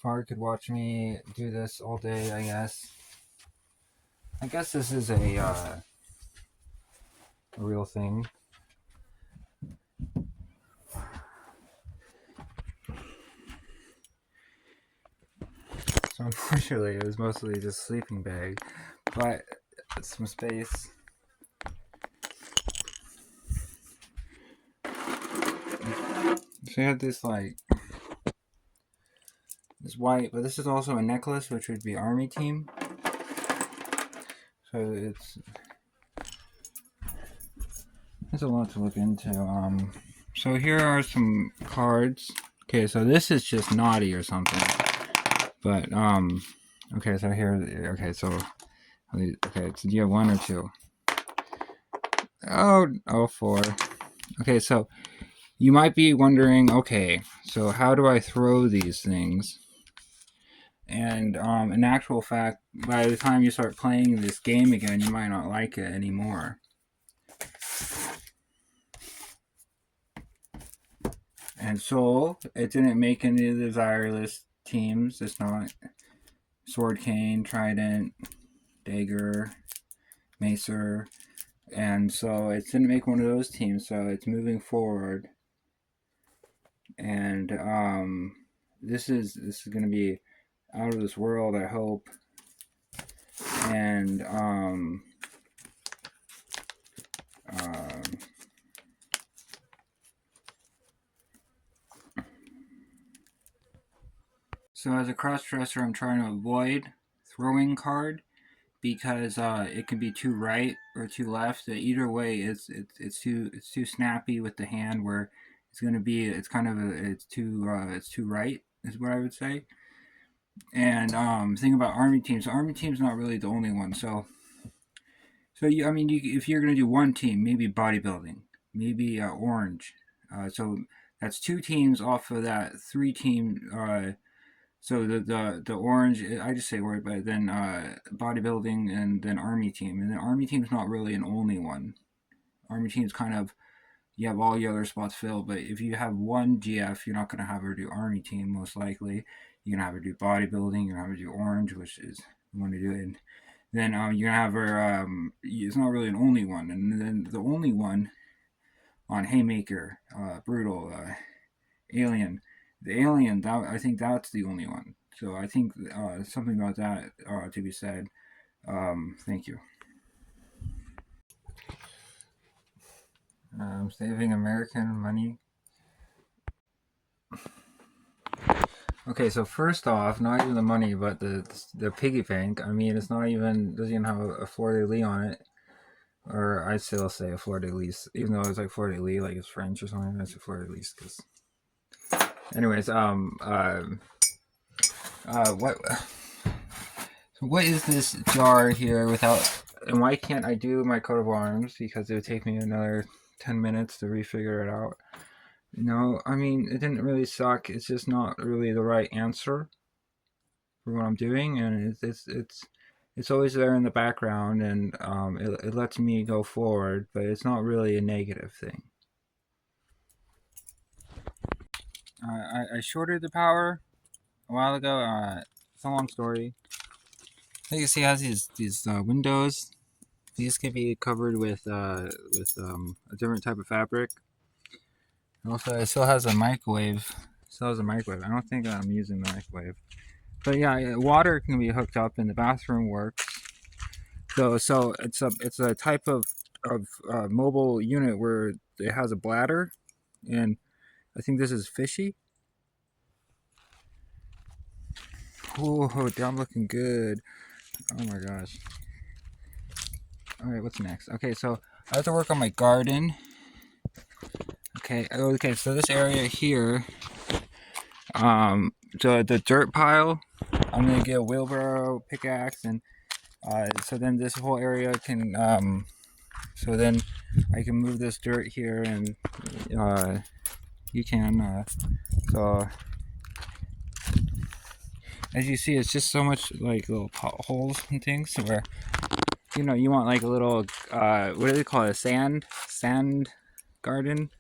Far could watch me do this all day, I guess. I guess this is a real thing. So unfortunately, it was mostly just sleeping bag, but some space. So you have this like this white, but this is also a necklace, which would be army team. So it's a lot to look into. So here are some cards. Okay, so this is just naughty or something. But okay, so here, okay, so okay, so do you have one or two? Oh, four. Okay, so you might be wondering, okay, so how do I throw these things? And in actual fact, by the time you start playing this game again, you might not like it anymore. And so it didn't make any of the desireless teams. It's not Sword Cane, Trident, Dagger, Macer, and so it didn't make one of those teams. So it's moving forward, and this is going to be out of this world, I hope. And so as a cross-dresser, I'm trying to avoid throwing card because it can be too right or too left. Either way, it's too snappy with the hand where it's going to be. It's kind of it's too right is what I would say. And thing about army teams, so army team's not really the only one. So I mean, if you're going to do one team, maybe bodybuilding, maybe orange. So that's two teams off of that three team. So the orange, I just say word, but then bodybuilding and then army team, and the army team's not really an only one. Army team's kind of you have all the other spots filled, but if you have one GF, you're not going to have her do army team most likely. You're gonna have her do bodybuilding. You're gonna have her do orange, which is you want to do it. And then you're gonna have her. It's not really an only one, and then the only one on Haymaker, Brutal, Alien. The Alien, I think that's the only one. So I think something about that to be said. Thank you. Saving American money. Okay, so first off, not even the money, but the piggy bank. I mean, it's not even doesn't even have a fleur de lis on it, or I still say a fleur de lis, even though it's like fleur de lis, like it's French or something. That's a fleur de lis. Because, anyways, what is this jar here without? And why can't I do my coat of arms? Because it would take me another 10 minutes to refigure it out. No, I mean it didn't really suck. It's just not really the right answer for what I'm doing, and it's always there in the background, and it lets me go forward, but it's not really a negative thing. I shorted the power a while ago. It's a long story. You can see it has these windows. These can be covered with a different type of fabric. And also, it still has a microwave. Still has a microwave. I don't think I'm using the microwave. But yeah, water can be hooked up, and the bathroom works. So it's a type of mobile unit where it has a bladder, and I think this is fishy. Oh, I'm looking good. Oh my gosh. All right, what's next? Okay, so I have to work on my garden. Okay. So this area here, the dirt pile, I'm gonna get a wheelbarrow, pickaxe, and so then this whole area can, so then I can move this dirt here, and you can, so as you see, it's just so much like little potholes and things where, you want like a little, what do they call it, a sand garden.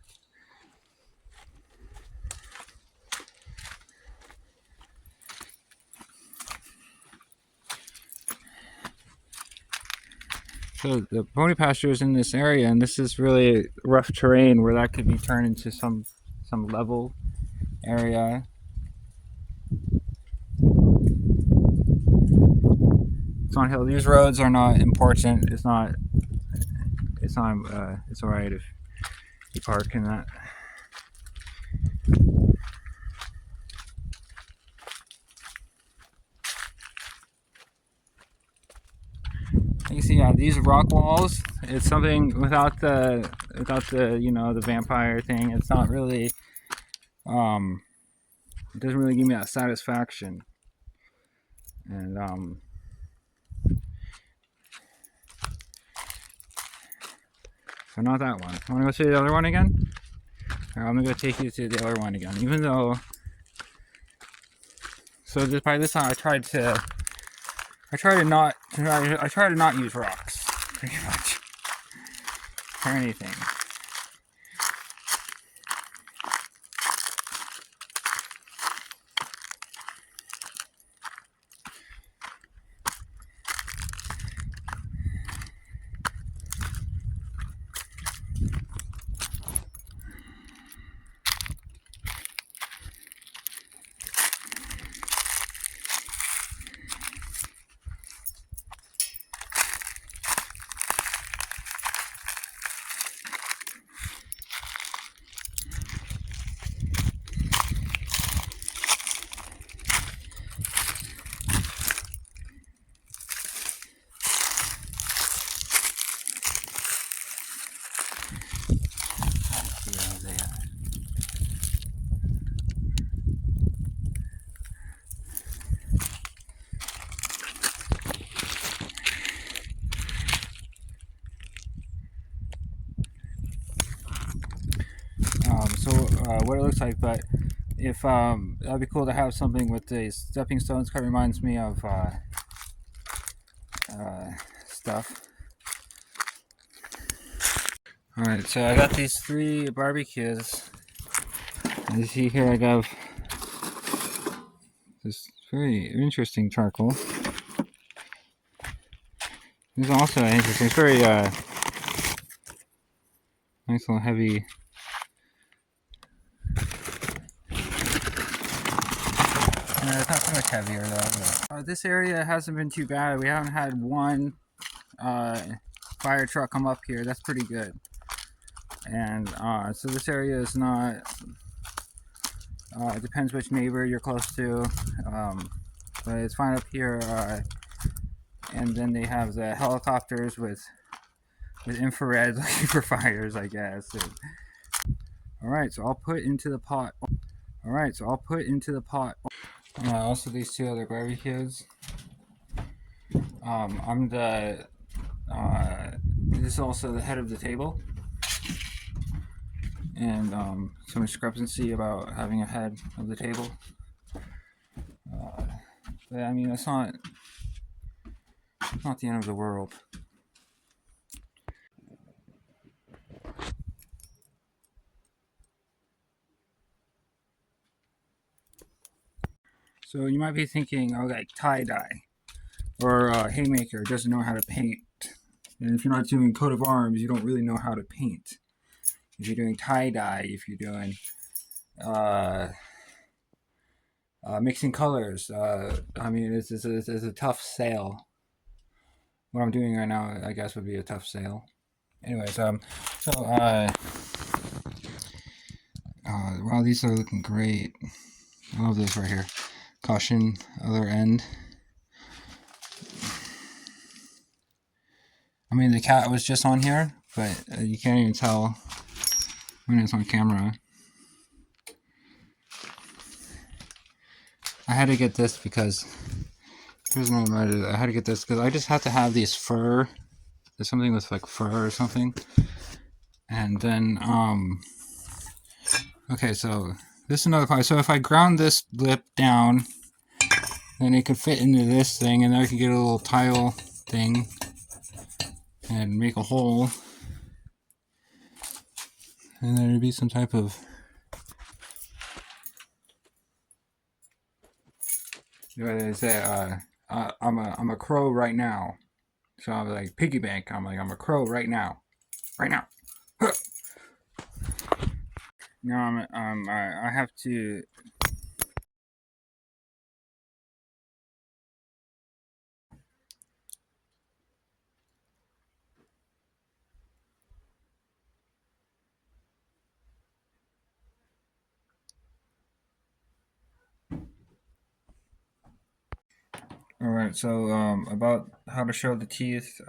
So the pony pasture is in this area, and this is really rough terrain where that could be turned into some level area. It's on hill. These roads are not important. It's not. It's alright if you park in that. You see, these rock walls. It's something without the the vampire thing. It's not really. It doesn't really give me that satisfaction. And so not that one. Want to go see the other one again? Or I'm gonna go take you to the other one again. Even though, so just by this time I try to not use rocks pretty much for anything. What it looks like, but if that'd be cool to have something with the stepping stones. Kind of reminds me of stuff. All right, so I got these 3 barbecues. As you see here, I got this very interesting charcoal. This is also interesting. It's very nice little heavy. It's not so much heavier though. This area hasn't been too bad. We haven't had one fire truck come up here. That's pretty good. And so this area is not. It depends which neighbor you're close to, but it's fine up here. And then they have the helicopters with infrared looking for fires, I guess. All right, so I'll put into the pot. Also, these 2 other barbecues. I'm the. This is also the head of the table, and some discrepancy about having a head of the table. But I mean, it's not the end of the world. So you might be thinking, oh, like tie-dye or Haymaker doesn't know how to paint. And if you're not doing coat of arms, you don't really know how to paint. If you're doing tie-dye, if you're doing mixing colors, I mean, it's a tough sale. What I'm doing right now, I guess, would be a tough sale. Anyways, wow, these are looking great. I love this right here. Caution, other end. I mean, the cat was just on here, but you can't even tell when it's on camera. I had to get this because here's no matter. I had to get this because I just have to have these fur. There's something with like fur or something, and then okay, so this is another part. So if I ground this lip down, then it could fit into this thing, and then I could get a little tile thing and make a hole, and then there'd be some type of what did I say? I'm a crow right now. So I was like, piggy bank. I'm like, I'm a crow right now. Right now. Now I have to. All right, so about how to show the teeth.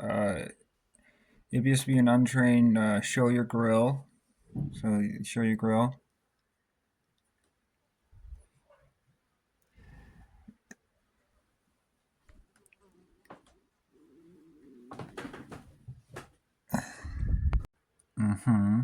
It'd just be an untrained show your grill. So show your grill. Mm-hmm.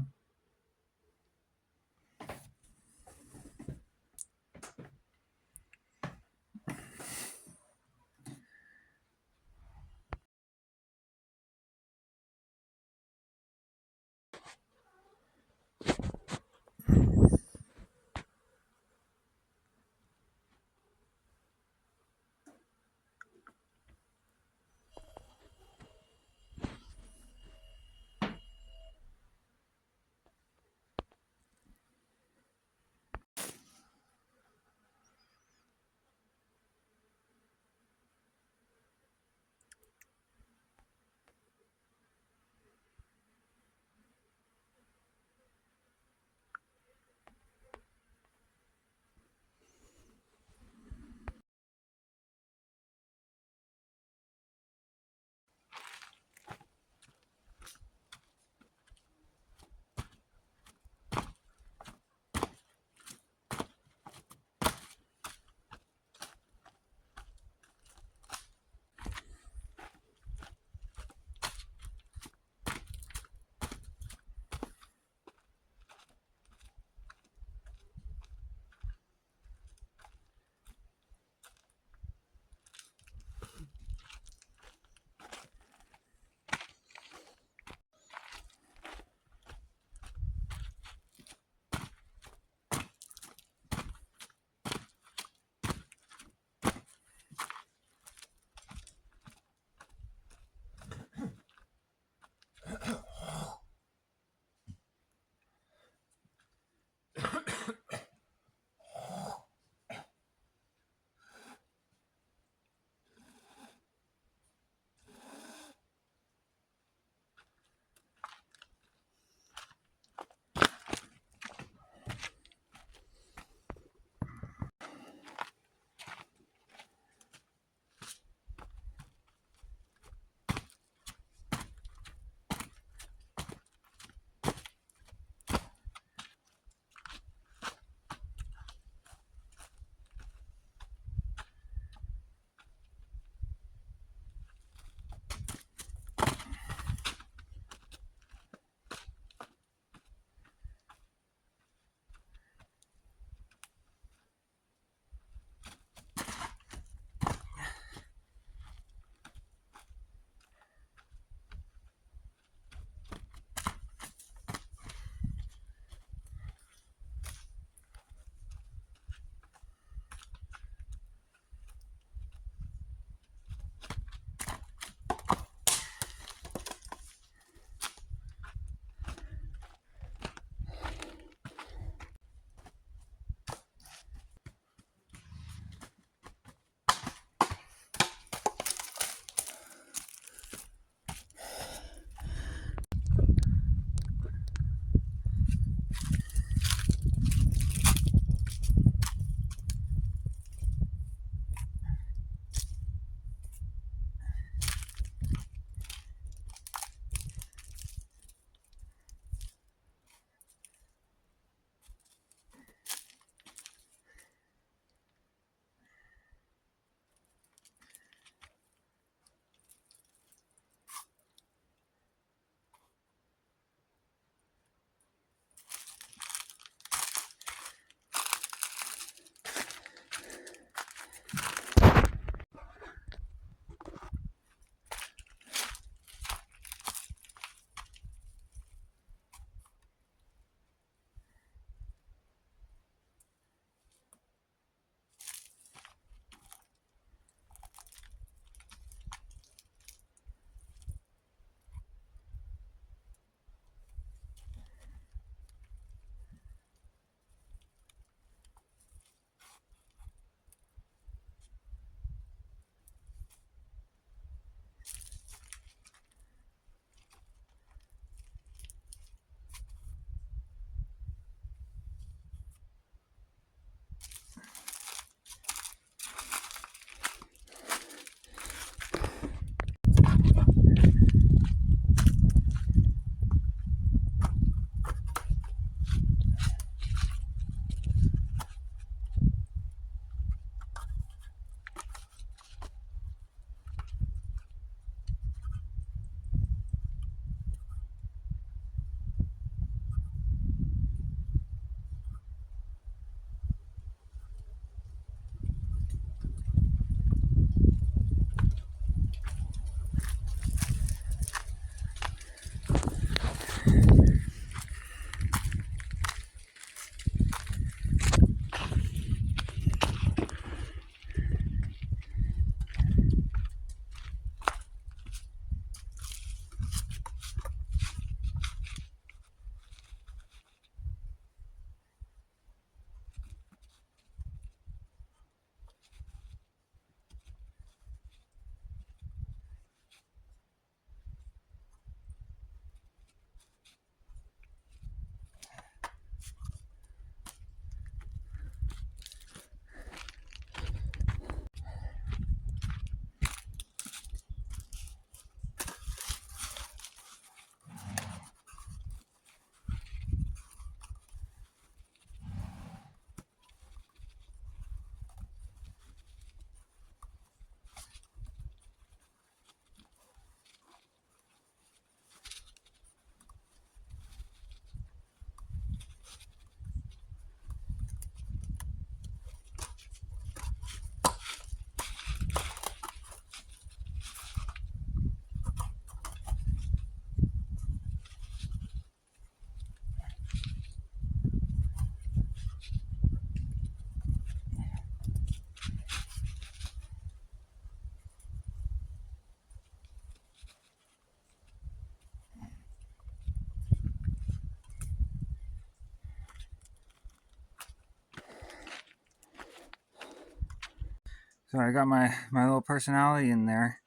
So I got my little personality in there,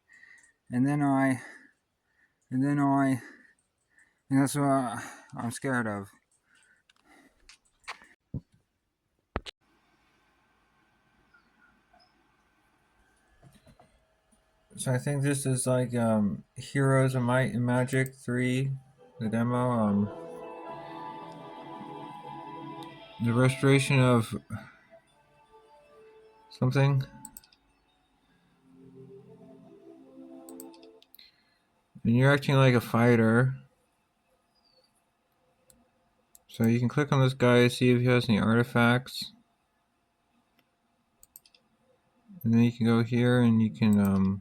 and then I and that's what I'm scared of. So I think this is like Heroes of Might and Magic 3, the demo. The restoration of something. And you're acting like a fighter. So you can click on this guy to see if he has any artifacts. And then you can go here and you can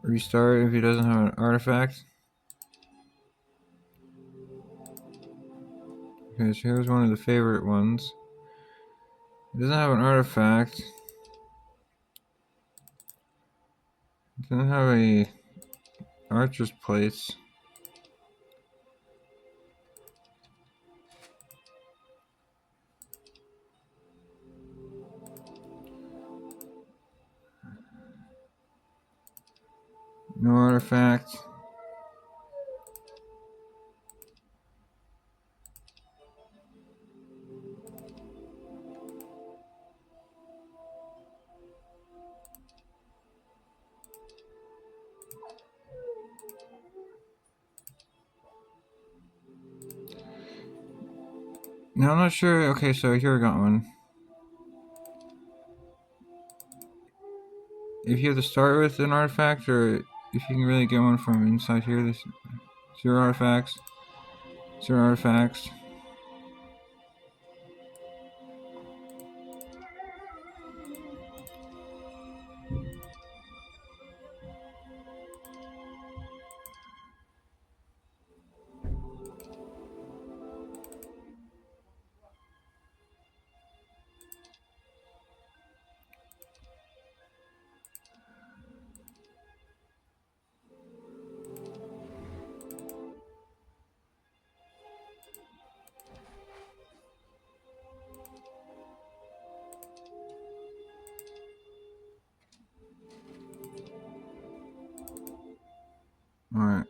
restart if he doesn't have an artifact. Okay, so here's one of the favorite ones. It doesn't have an artifact. It doesn't have a archer's place. No artifact. No, I'm not sure. Okay, so here I got one. If you have to start with an artifact, or if you can really get one from inside here, this 0 artifacts. 0 artifacts. Alright.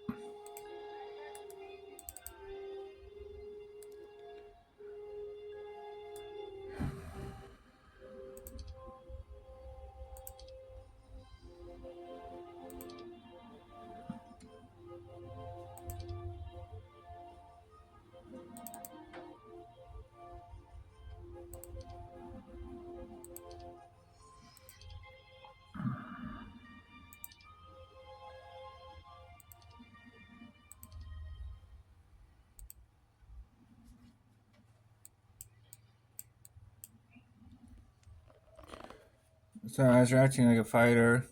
So as you're acting like a fighter,